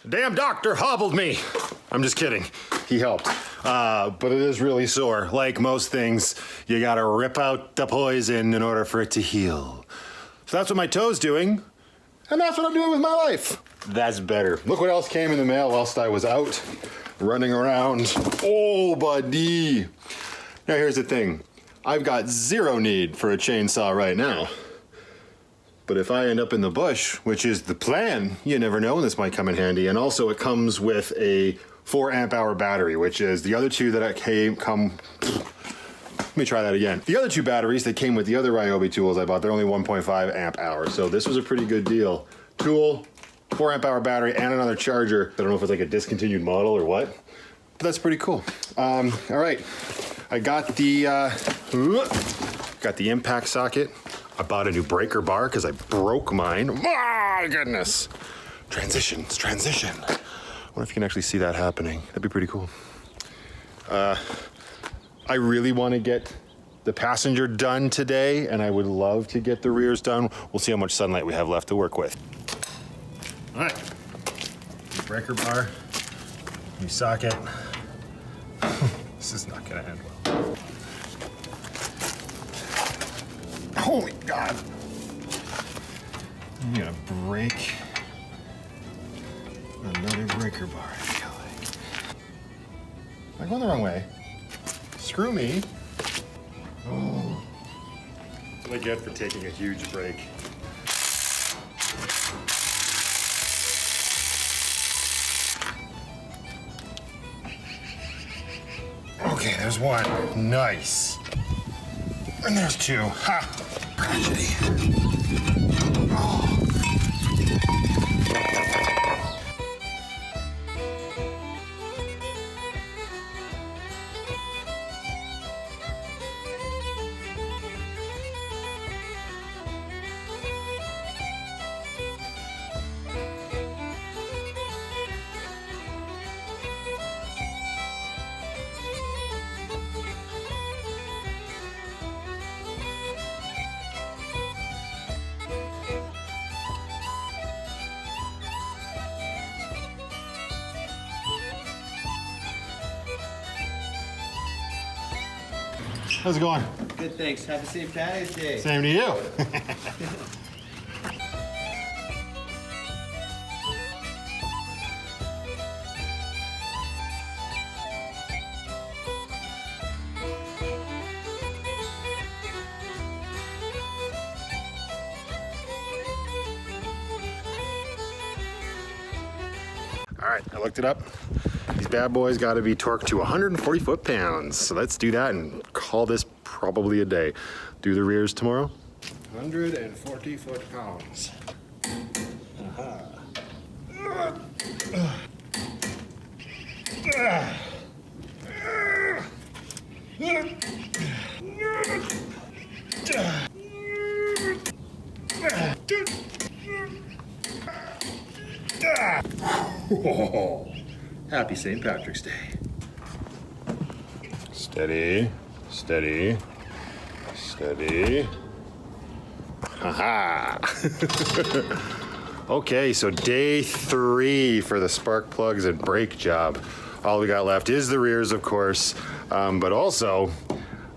Damn doctor hobbled me. I'm just kidding. He helped. But it is really sore. Like most things, you gotta rip out the poison in order for it to heal. So that's what my toe's doing. And that's what I'm doing with my life. That's better. Look what else came in the mail whilst I was out running around. Oh, buddy. Now here's the thing. I've got zero need for a chainsaw right now. But if I end up in the bush, which is the plan, you never know when this might come in handy. And also it comes with a 4 amp hour battery, which is the other two that let me try that again. The other two batteries that came with the other Ryobi tools I bought, they're only 1.5 amp hours. So this was a pretty good deal. Tool, 4 amp hour battery, and another charger. I don't know if it's like a discontinued model or what, but that's pretty cool. All right, I got the impact socket. I bought a new breaker bar because I broke mine. My goodness. Transition. I wonder if you can actually see that happening. That'd be pretty cool. I really want to get the passenger done today, and I would love to get the rears done. We'll see how much sunlight we have left to work with. All right, new breaker bar, new socket. This is not gonna end well. Holy God. I'm gonna break another breaker bar, I feel like. Am I going the wrong way? Screw me. Oh. That's what I get for taking a huge break. Okay, there's one. Nice. And there's two. Ha! Tragedy. Oh. How's it going? Good, thanks. Have a safe Canada's Day. Same to you. All right, I looked it up. These bad boys got to be torqued to 140 foot-pounds. So let's do that and call this probably a day. Do the rears tomorrow. 140 foot-pounds. Happy St. Patrick's Day. Steady, steady, steady. Haha. Okay, so day 3 for the spark plugs and brake job. All we got left is the rears, of course, but also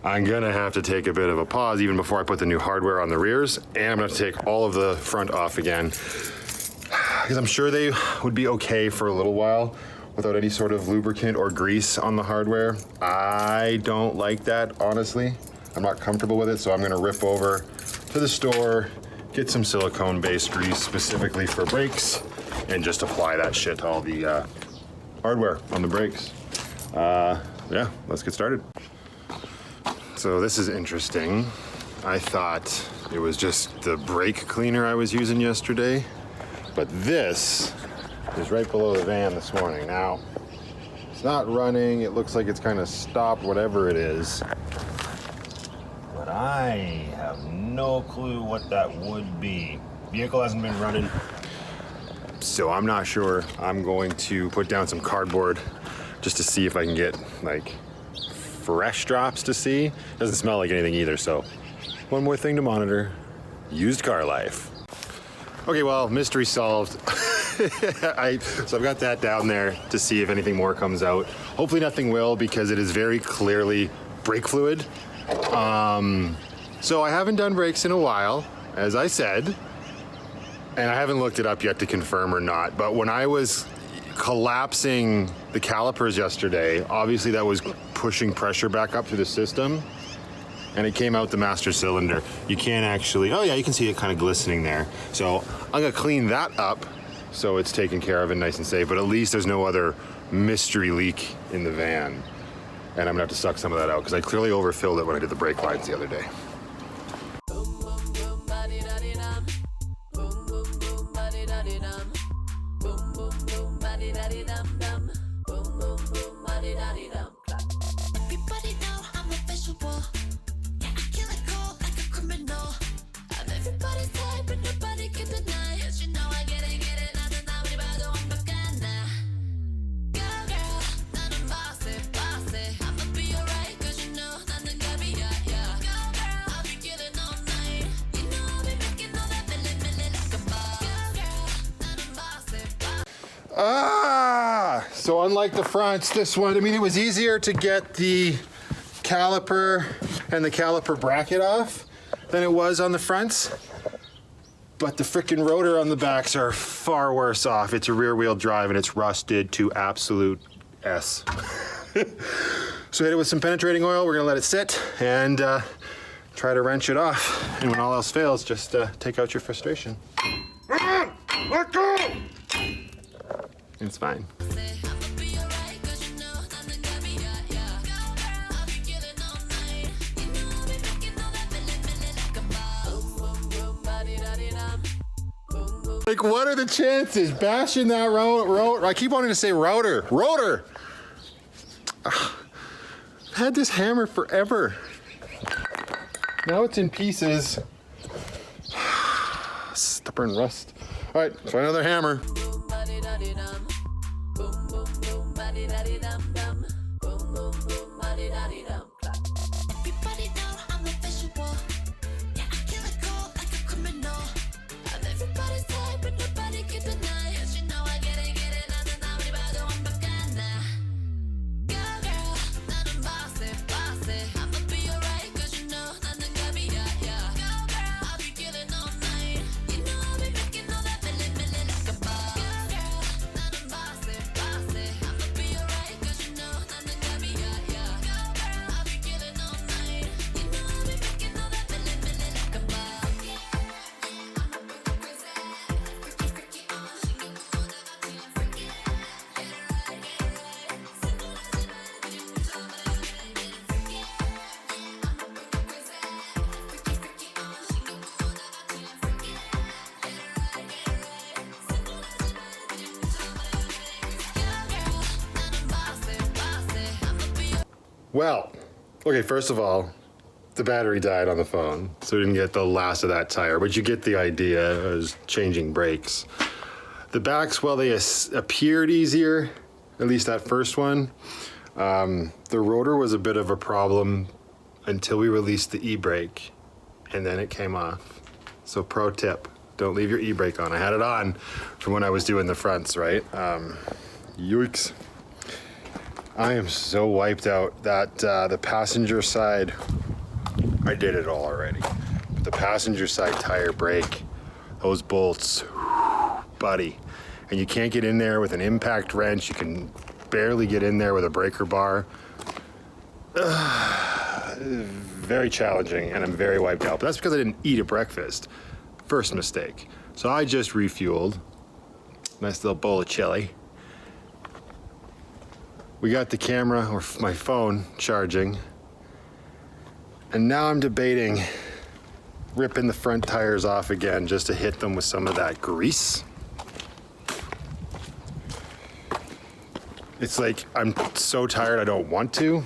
I'm gonna have to take a bit of a pause even before I put the new hardware on the rears, and I'm gonna take all of the front off again, because I'm sure they would be okay for a little while without any sort of lubricant or grease on the hardware. I don't like that, honestly. I'm not comfortable with it, so I'm gonna rip over to the store, get some silicone-based grease specifically for brakes, and just apply that shit to all the hardware on the brakes. Yeah, let's get started. So this is interesting. I thought it was just the brake cleaner I was using yesterday, but this is right below the van this morning. Now, it's not running. It looks like it's kind of stopped, whatever it is. But I have no clue what that would be. Vehicle hasn't been running, so I'm not sure. I'm going to put down some cardboard just to see if I can get like fresh drops to see. Doesn't smell like anything either, so one more thing to monitor. Used car life. Okay, well, mystery solved. So I've got that down there to see if anything more comes out. Hopefully nothing will, because it is very clearly brake fluid. So I haven't done brakes in a while, as I said, and I haven't looked it up yet to confirm or not, but when I was collapsing the calipers yesterday, obviously that was pushing pressure back up through the system, and it came out the master cylinder. You can't actually, oh yeah, you can see it kind of glistening there. So I'm gonna clean that up so it's taken care of and nice and safe, but at least there's no other mystery leak in the van. And I'm gonna have to suck some of that out because I clearly overfilled it when I did the brake lines the other day. So unlike the fronts, this one, I mean, it was easier to get the caliper and the caliper bracket off than it was on the fronts, but the frickin' rotor on the backs are far worse off. It's a rear wheel drive and it's rusted to absolute S. So hit it with some penetrating oil. We're gonna let it sit and try to wrench it off. And when all else fails, just take out your frustration. Let go! It's fine. Like, what are the chances? Bashing that rotor. I keep wanting to say router. Rotor! I've had this hammer forever. Now it's in pieces. Stubborn rust. All right, try another hammer. Well, okay, first of all, the battery died on the phone, so we didn't get the last of that tire, but you get the idea. I was changing brakes. The backs, well, they appeared easier, at least that first one. The rotor was a bit of a problem until we released the e-brake, and then it came off. So pro tip, don't leave your e-brake on. I had it on from when I was doing the fronts, right? Yikes. I am so wiped out that the passenger side, I did it all already. But the passenger side tire brake, those bolts, buddy. And you can't get in there with an impact wrench. You can barely get in there with a breaker bar. Very challenging, and I'm very wiped out. But that's because I didn't eat at breakfast. First mistake. So I just refueled. Nice little bowl of chili. We got the camera, or my phone, charging. And now I'm debating ripping the front tires off again just to hit them with some of that grease. It's like, I'm so tired I don't want to.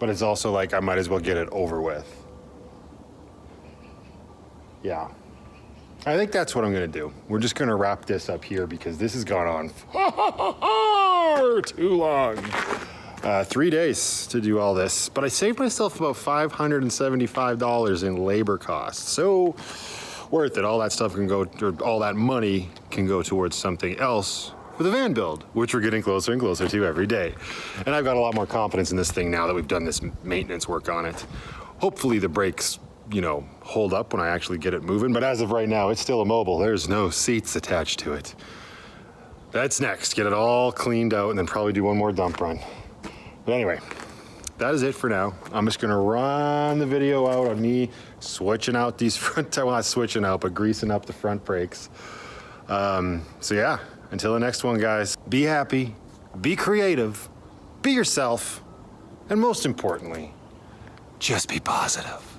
But it's also like, I might as well get it over with. Yeah. I think that's what I'm gonna do. We're just gonna wrap this up here because this has gone on far too long. 3 days to do all this, but I saved myself about $575 in labor costs. So worth it. All that stuff can go, or all that money can go towards something else for the van build, which we're getting closer and closer to every day. And I've got a lot more confidence in this thing now that we've done this maintenance work on it. Hopefully the brakes, you know, hold up when I actually get it moving, but as of right now, it's still immobile. There's no seats attached to it. That's next, get it all cleaned out and then probably do one more dump run. But anyway, that is it for now. I'm just gonna run the video out on me switching out these front, well, not switching out, but greasing up the front brakes. So yeah, until the next one, guys, be happy, be creative, be yourself, and most importantly, just be positive.